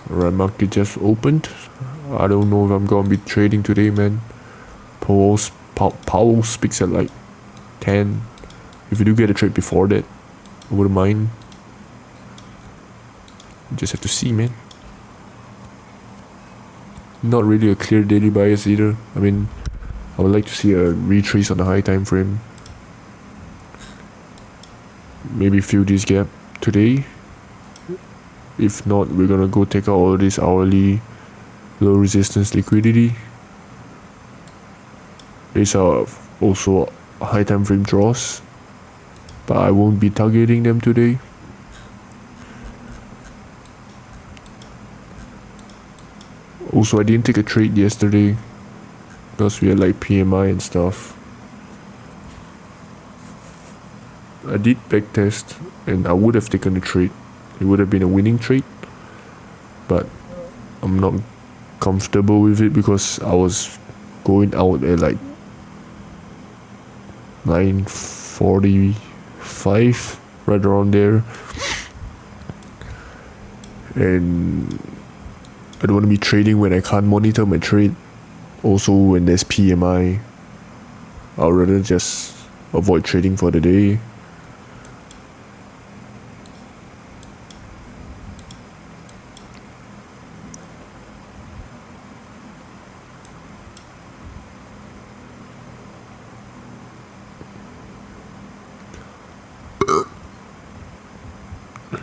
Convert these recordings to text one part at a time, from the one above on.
Red market just opened. I don't know if I'm gonna be trading today, man. Powell speaks at like 10. If you do get a trade before that, I wouldn't mind. You just have to see, man. Not really a clear daily bias either. I mean, I would like to see a retrace on the high time frame. Maybe fill this gap today. If not, we're gonna go take out all this hourly low resistance liquidity. These are also high time frame draws, but I won't be targeting them today. Also, I didn't take a trade yesterday because we had like PMI and stuff. I did backtest and I would have taken a trade. It would have been a winning trade, but I'm not comfortable with it because I was going out at like 9:45, right around there, and I don't want to be trading when I can't monitor my trade. Also, when there's PMI, I'd rather just avoid trading for the day.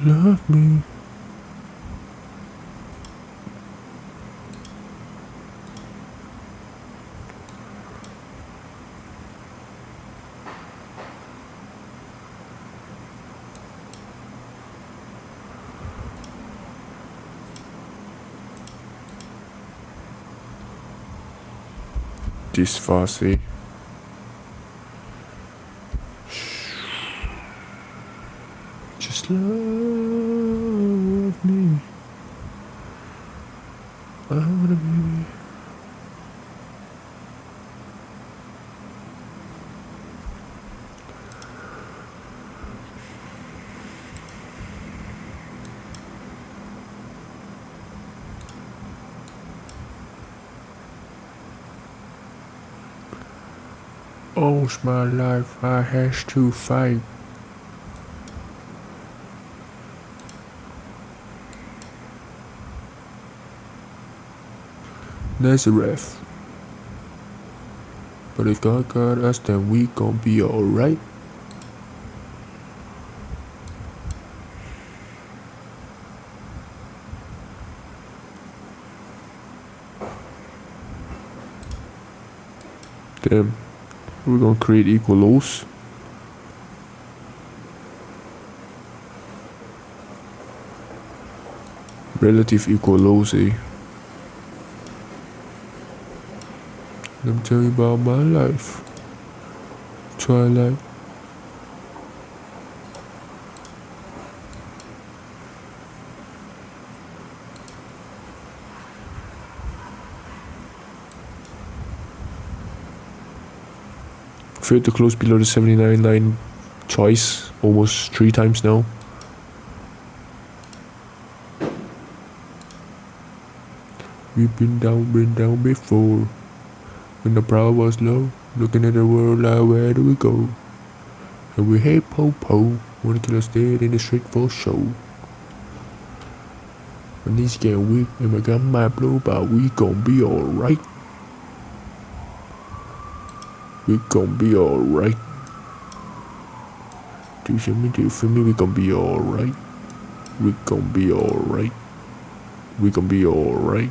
Love me. This fast, eh? Just love me. I wanna be. All my life I has to fight. Nazareth. But if God got us, then we gon' be alright. Damn. We're gonna create equal lows. Relative equal lows, eh? Let me tell you about my life. Twilight. Failed to close below the 79 line twice, almost 3 times now. We've been down before. When the brow was low, looking at the world like where do we go? And we hate po-po, wanna kill us dead in the street for show. When these get weak and my gun might blow, but we gon' be alright. We gon' be alright. Do you feel me? We gon' be alright. We gon' be alright. We gon' be alright.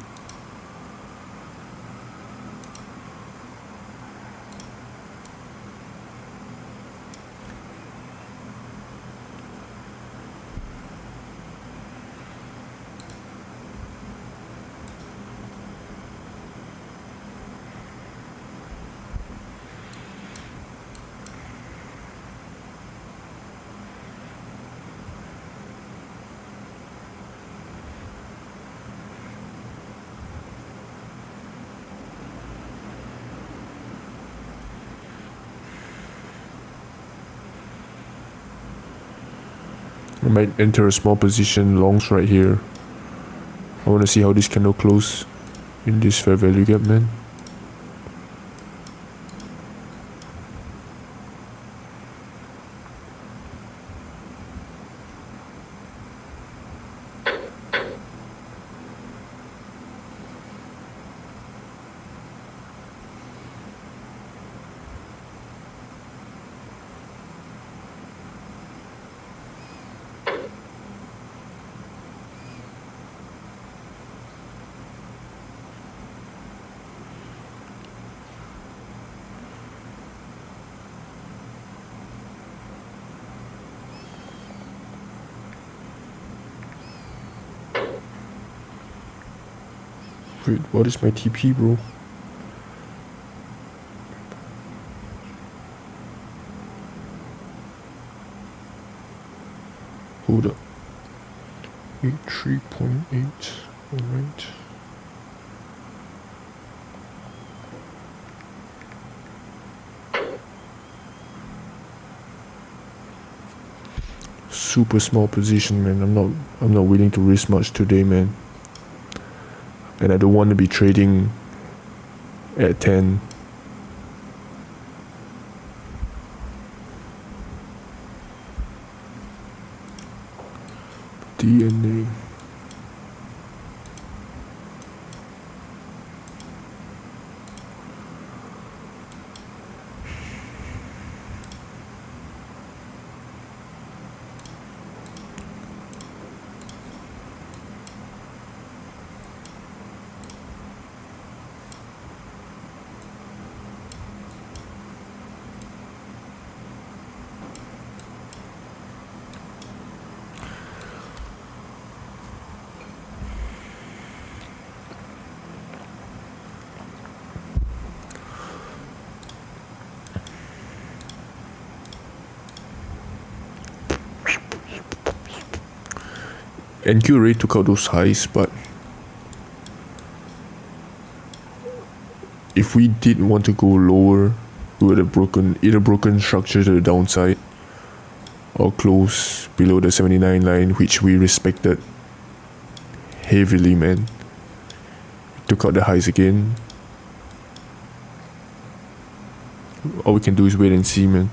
I might enter a small position longs right here. I want to see how this candle close in this fair value gap, man. Wait, what is my TP, bro? Hold up. 83.8. Alright. Super small position, man. I'm not willing to risk much today, man. And I don't want to be trading at 10. DNA. NQ already took out those highs, but if we did want to go lower, we would have either broken structure to the downside or close below the 79 line, which we respected heavily, man. Took out the highs again. All we can do is wait and see, man.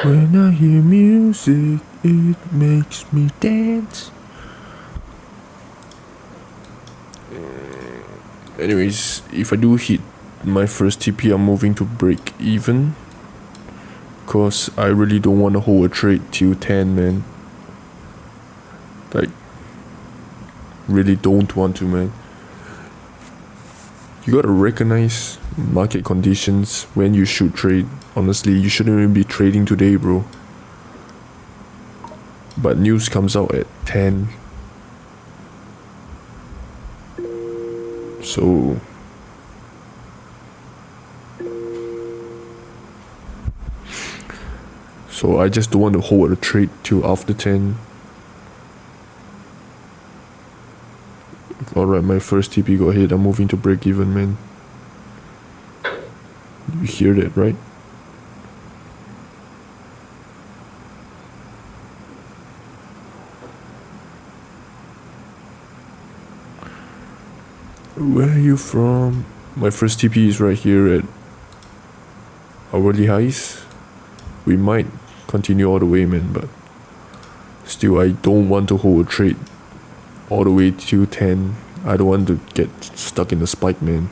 When I hear music, it makes me dance. Anyways, if I do hit my first TP, I'm moving to break even. Cause I really don't want to hold a trade till 10, man. Like, really don't want to, man. You gotta recognize market conditions when you should trade. Honestly, you shouldn't even be trading today, bro. But news comes out at 10. So I just don't want to hold a trade till after 10. Alright, my first TP got hit. I'm moving to break even, man. You hear that, right? Where are you from? My first TP is right here at hourly highs. We might continue all the way, man, but still, I don't want to hold a trade all the way till 10. I don't want to get stuck in the spike, man.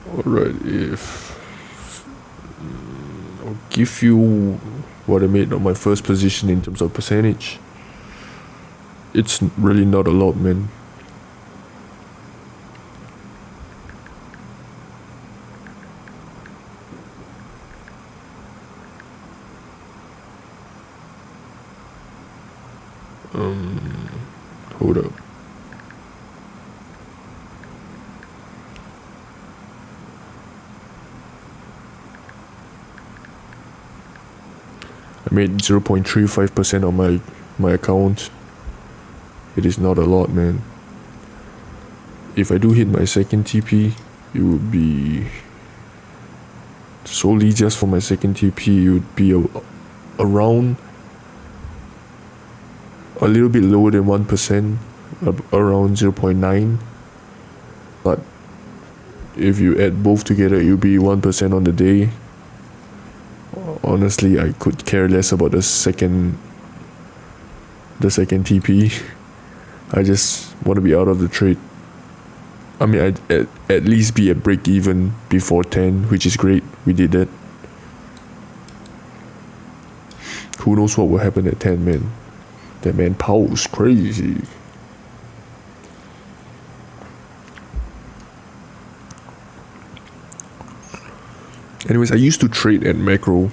Alright, I'll give you what I made on my first position in terms of percentage. It's really not a lot, man. Hold up. I made 0.35% on my account. It is not a lot, man. If I do hit my second TP, it would be solely just for my second TP. It would be around a little bit lower than 1%, around 0.9. But if you add both together, it would be 1% on the day. Honestly, I could care less about the second TP. I just want to be out of the trade. I mean, I'd at least be at break even before 10, which is great. We did that. Who knows what will happen at 10, man. That man Powell's crazy. Anyways, I used to trade at macro.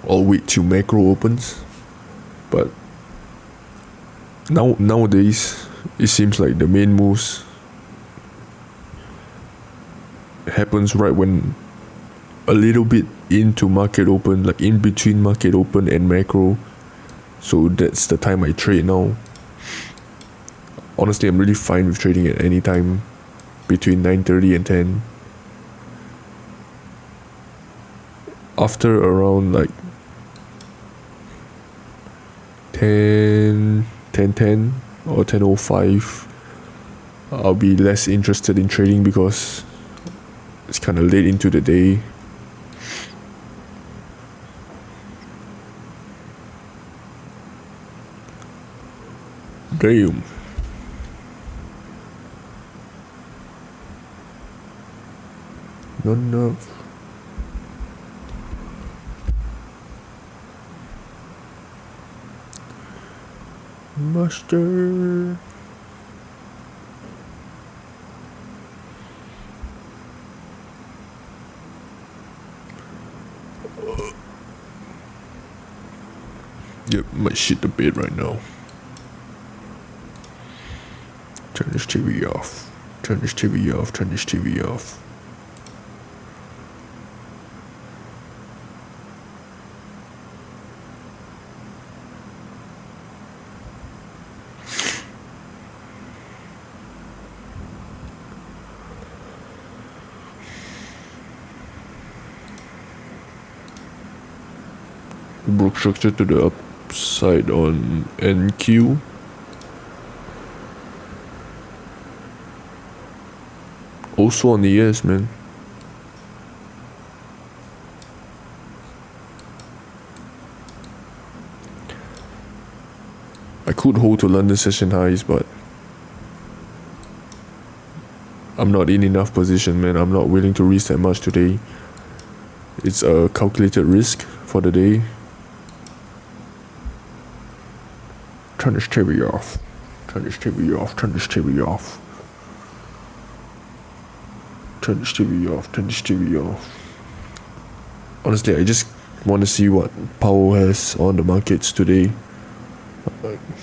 I'll wait till macro opens. But nowadays, it seems like the main moves happens right when a little bit into market open, like in between market open and macro. So that's the time I trade now. Honestly, I'm really fine with trading at any time between 9:30 and 10. After around like 10:10 or 10:05, I'll be less interested in trading because it's kind of late into the day. Damn. Not enough. Master. Yep, might shit the bed right now. Turn this TV off. Turn this TV off. Turn this TV off. Broke structure to the upside on NQ. Also on the ES, man. I could hold to London session highs, but I'm not in enough position, man. I'm not willing to risk that much today. It's a calculated risk for the day. Turn this TV off. Turn this TV off. Turn this TV off. Turn this TV off. Turn this TV off. Honestly, I just want to see what Powell has on the markets today.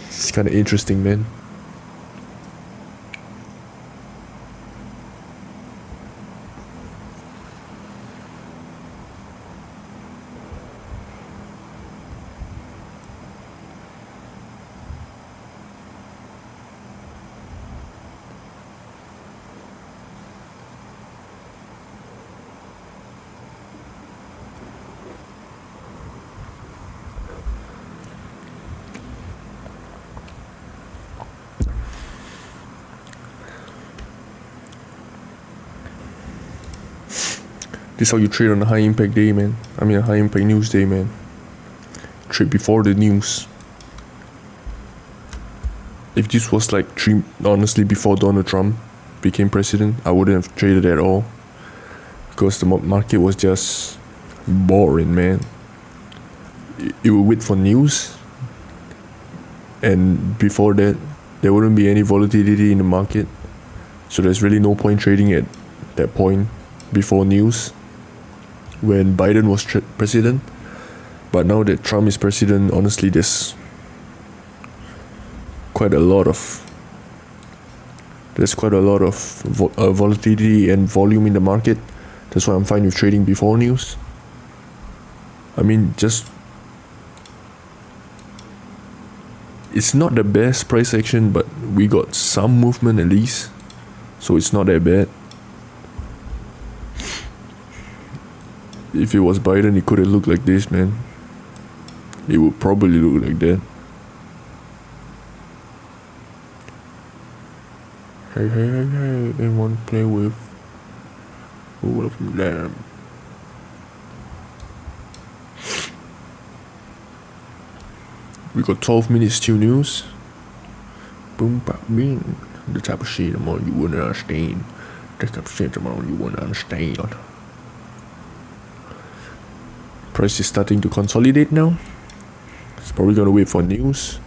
It's kind of interesting, man. This is how you trade on a high impact day, man. I mean a high impact news day, man. Trade before the news. If this was like honestly before Donald Trump became president, I wouldn't have traded at all. Because the market was just boring, man. It would wait for news. And before that, there wouldn't be any volatility in the market. So there's really no point trading at that point before news. When Biden was president. But now that Trump is president, honestly, there's quite a lot of volatility and volume in the market. That's why I'm fine with trading before news. I mean, it's not the best price action, but we got some movement at least, so it's not that bad. If it was Biden, it could have looked like this, man. It would probably look like that. Hey, anyone play with all of them? We got 12 minutes till news. Boom, bap, bing. The type of shit I'm on you wouldn't understand. The type of shit I'm on you wouldn't understand. Price is starting to consolidate now. It's probably gonna wait for news.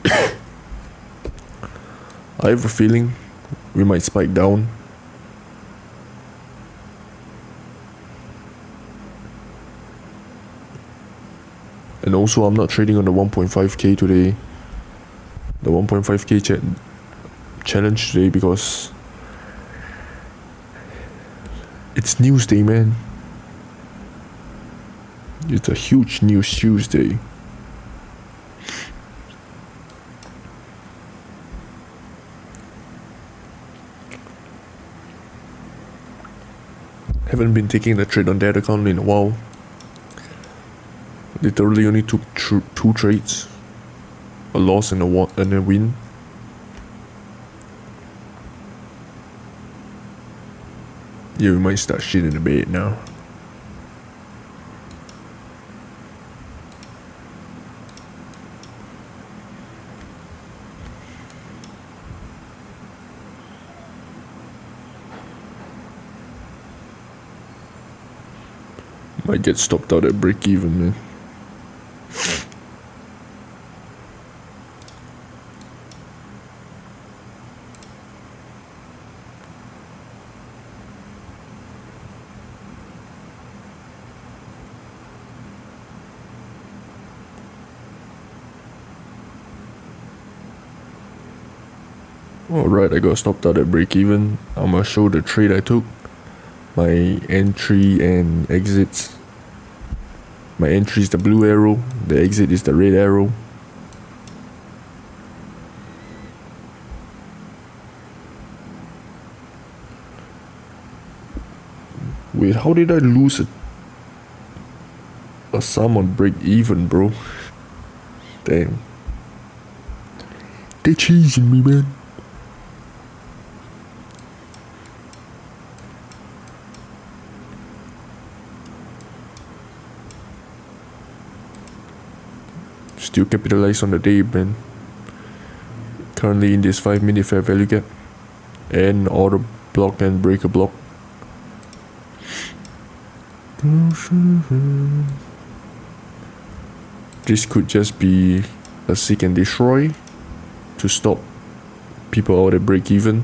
I have a feeling we might spike down. And also, I'm not trading on the 1.5k today. The 1.5k challenge today because it's news day, man. It's a huge news Tuesday. Haven't been taking the trade on that account in a while. Literally only took two trades. A loss and a win. Yeah, we might start shit in the bed now. Might get stopped out at break even, man. Alright, I got stopped out at break even. I'm gonna show the trade I took. My entry and exits. My entry is the blue arrow, the exit is the red arrow. Wait, how did I lose a sum on break even, bro? Damn. They cheesing me, man. Still capitalize on the day, man. Currently in this 5-minute fair value gap and order block and breaker block. This could just be a seek and destroy to stop people out at break even.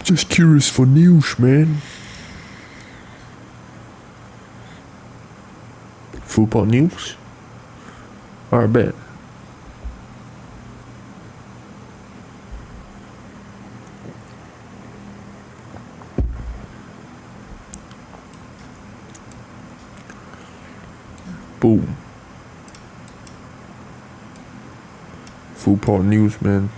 Just curious for news, man. Football news? I bet. Boom. Football news, man.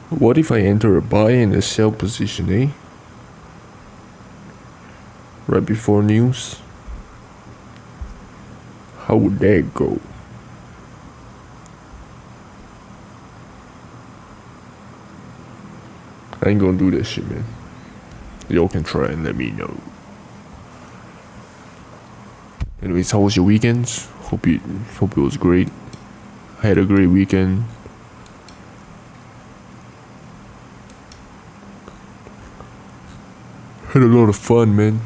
What if I enter a buy and a sell position, eh? Right before news? How would that go? I ain't gonna do that shit, man. Y'all can try and let me know. Anyways, how was your weekends? Hope it was great. I had a great weekend. Had a lot of fun, man.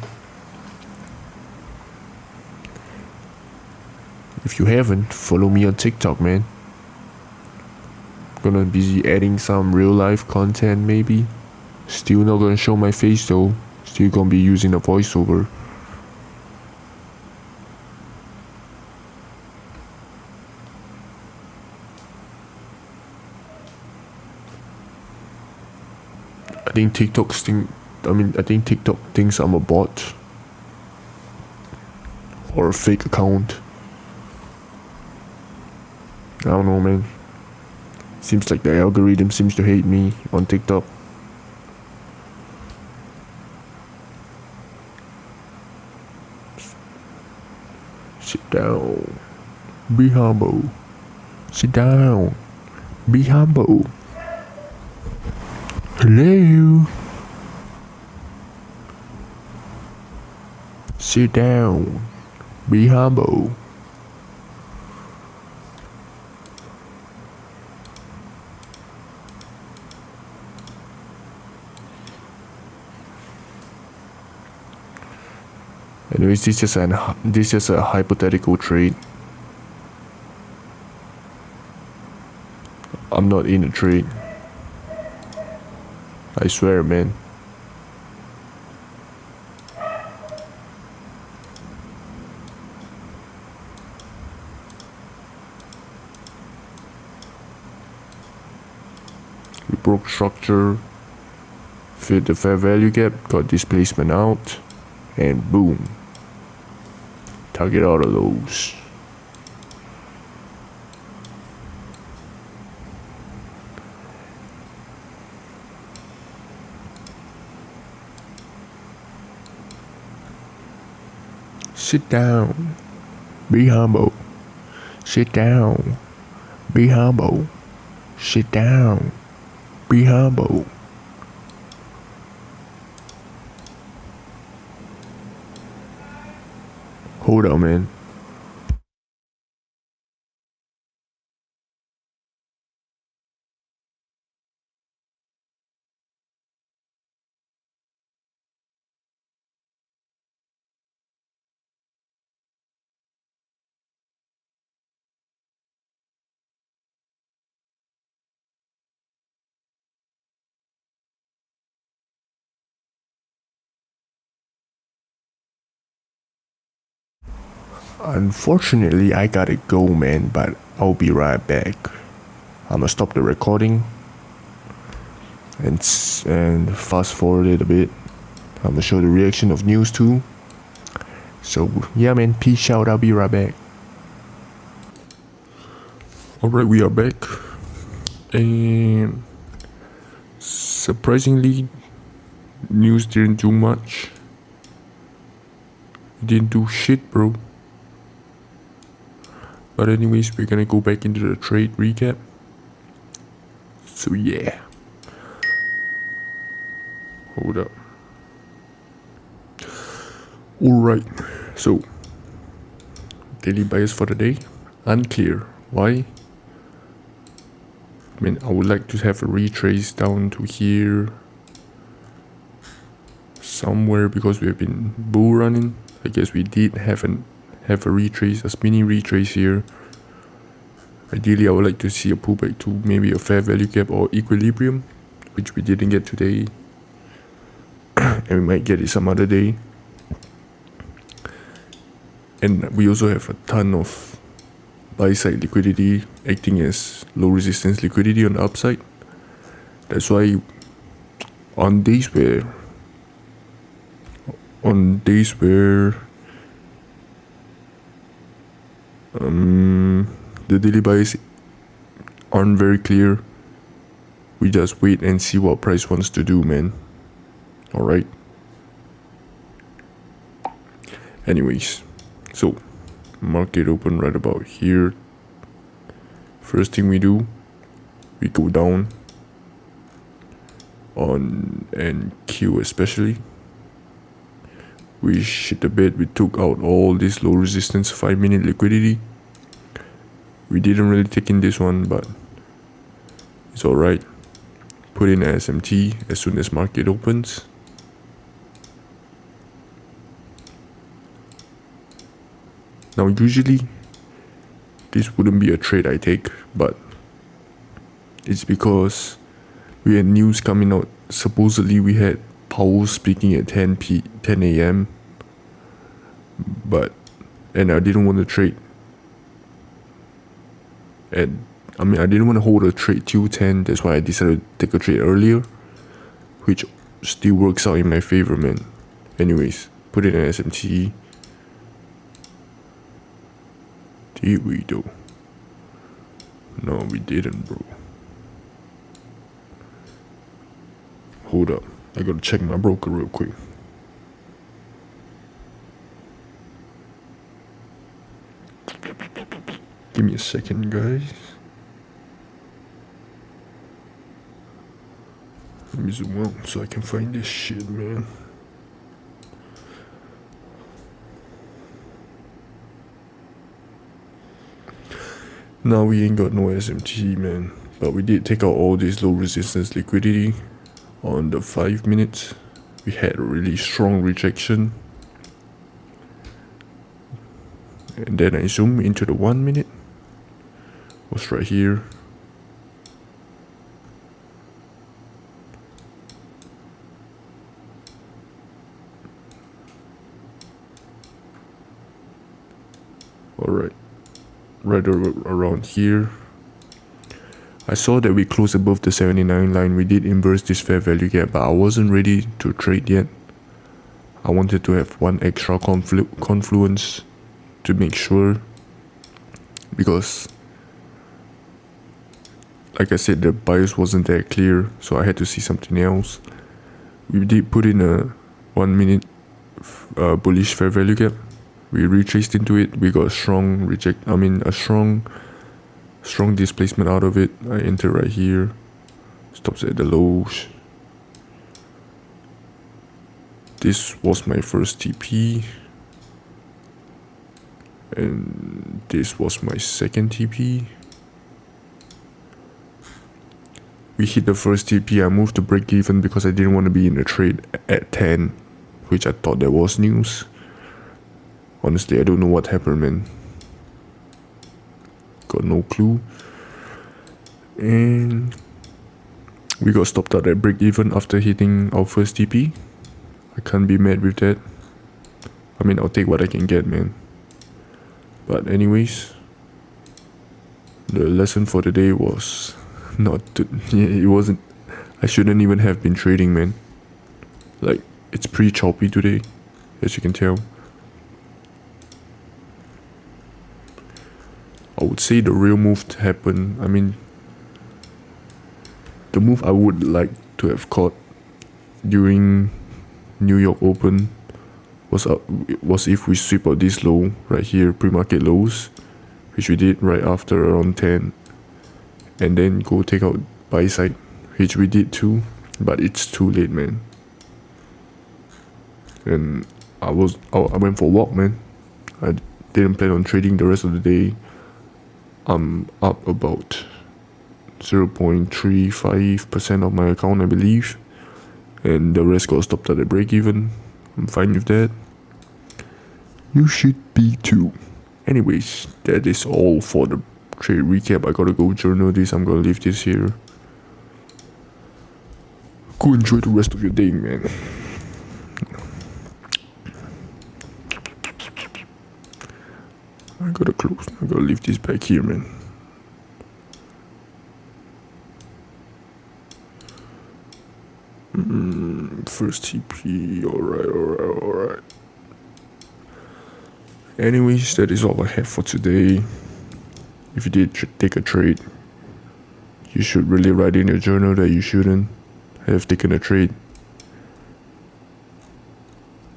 If you haven't, follow me on TikTok, man. Gonna be adding some real life content, maybe. Still not gonna show my face though. Still gonna be using a voiceover. I think TikTok thinks I'm a bot or a fake account. I don't know, man. Seems like the algorithm seems to hate me on TikTok. Sit down. Be humble. Sit down. Be humble. Hello. Sit down. Be humble. Anyways, this is just a hypothetical trade. I'm not in a trade. I swear, man. We broke structure, fit the fair value gap, got displacement out, and boom. Target out of those. Sit down. Be humble. Sit down. Be humble. Sit down. Be humble. Hold up, man. Unfortunately, I gotta go, man, but I'll be right back. I'm gonna stop the recording and fast forward it a bit. I'm gonna show the reaction of news too. So yeah, man, peace out. I'll be right back. Alright, we are back, and surprisingly, news didn't do much. It didn't do shit, bro. But anyways, we're gonna go back into the trade recap. So yeah. Hold up. Alright, so daily bias for the day, unclear. Why? I mean, I would like to have a retrace down to here somewhere because we have been bull running. I guess we did have a retrace, a mini retrace here. Ideally, I would like to see a pullback to maybe a fair value gap or equilibrium, which we didn't get today, and we might get it some other day. And we also have a ton of buy side liquidity acting as low resistance liquidity on the upside. That's why on days where the daily buys aren't very clear, we just wait and see what price wants to do, man. Alright. Anyways, so market open right about here. First thing we do, we go down on NQ especially. We shit the bed. We took out all this low resistance 5-minute liquidity. We didn't really take in this one, but it's alright. Put in a SMT as soon as market opens. Now usually this wouldn't be a trade I take, but it's because we had news coming out. Supposedly we had Powell speaking at 10 a.m. and I didn't want to trade. I didn't want to hold a trade till 10. That's why I decided to take a trade earlier, which still works out in my favor, man. Anyways, put it in SMT. Did we though? No, we didn't, bro. Hold up. I gotta check my broker real quick. Give me a second, guys. Let me zoom out so I can find this shit, man. Now we ain't got no SMT, man. But we did take out all this low resistance liquidity. On the 5 minutes, we had a really strong rejection. And then I zoom into the 1 minute. Was right here. Alright. Right around here. I saw that we closed above the 79 line. We did inverse this fair value gap, but I wasn't ready to trade yet. I wanted to have one extra confluence to make sure, because like I said, the bias wasn't that clear, so I had to see something else. We did put in a 1 minute bullish fair value gap, We retraced into it. We got a strong strong displacement out of it. I enter right here. Stops at the lows. This was my first TP. And this was my second TP. We hit the first TP. I moved to break even because I didn't want to be in the trade at 10, which I thought that was news. Honestly, I don't know what happened, man. Got no clue. And we got stopped out at break even after hitting our first TP. I can't be mad with that. I mean, I'll take what I can get, man. But anyways, the lesson for the day was it wasn't, I shouldn't even have been trading, man. Like, it's pretty choppy today, as you can tell. I would say the real move to happen, I mean, the move I would like to have caught during New York Open was if we sweep out this low right here, pre-market lows, which we did right after around 10, and then go take out buy side, which we did too, but it's too late, man. And I went for a walk, man. I didn't plan on trading the rest of the day. I'm up about 0.35% of my account, I believe, and the rest got stopped at the break even. I'm fine with that. You should be too. Anyways, that is all for the trade recap. I gotta go journal this. I'm gonna leave this here. Go enjoy the rest of your day, man. I gotta close. I gotta leave this back here, man. First TP. Alright. Anyways, that is all I have for today. If you did take a trade, you should really write in your journal that you shouldn't have taken a trade.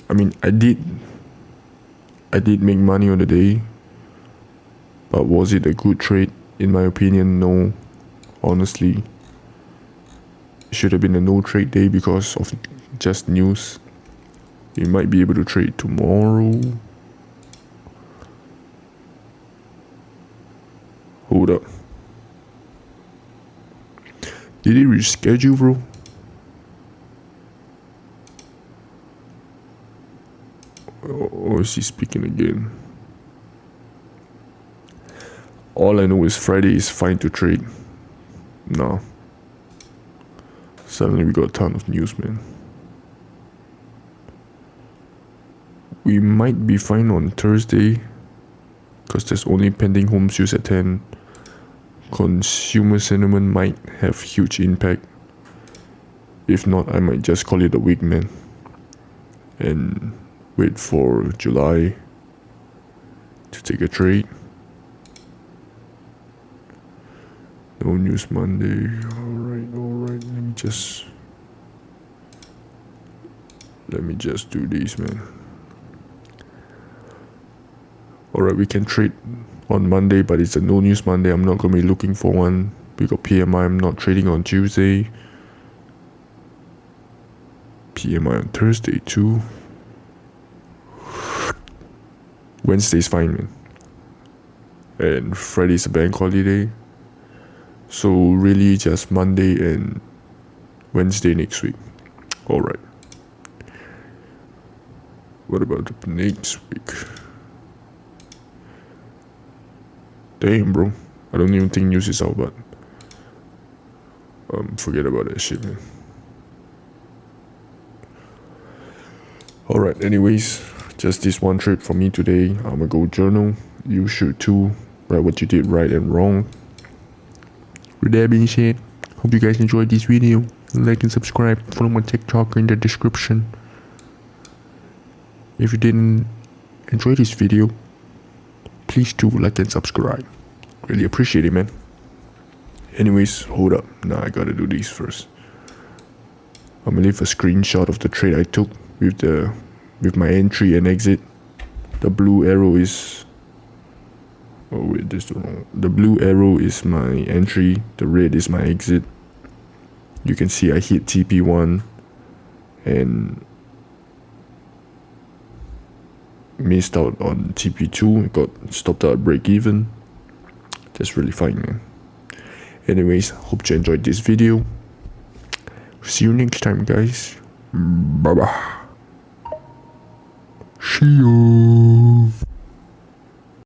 I mean, I did make money on the day, but was it a good trade? In my opinion, no. Honestly, it should have been a no trade day because of just news. You might be able to trade tomorrow. Hold up. Did he reschedule, bro? Or is he speaking again? All I know is Friday is fine to trade. No. Suddenly we got a ton of news, man. We might be fine on Thursday, because there's only pending home sales at 10. Consumer sentiment might have huge impact. If not, I might just call it a week, man, and wait for July to take a trade. No news Monday. Alright. Let me just do this, man. Alright, we can trade on Monday, but it's a no news Monday. I'm not gonna be looking for one. We got PMI. I'm not trading on Tuesday. PMI on Thursday too. Wednesday's fine, man. And Friday's a bank holiday. So really just Monday and Wednesday next week. Alright. What about the next week? Damn, bro. I don't even think news is out, but forget about that shit, man. Alright, anyways, just this one trade for me today. I'ma go journal. You should too. Write what you did right and wrong. With that being said, hope you guys enjoyed this video. Like and subscribe. Follow my TikTok in the description. If you didn't enjoy this video, please do like and subscribe. Really appreciate it, man. Anyways, hold up. Now I gotta do these first. I'm gonna leave a screenshot of the trade I took with my entry and exit. The blue arrow is... Oh wait, this is wrong. The blue arrow is my entry, the red is my exit. You can see I hit TP1 and missed out on TP2, got stopped out at break even. That's really fine, man. Anyways, hope you enjoyed this video. See you next time, guys. Bye bye. See you.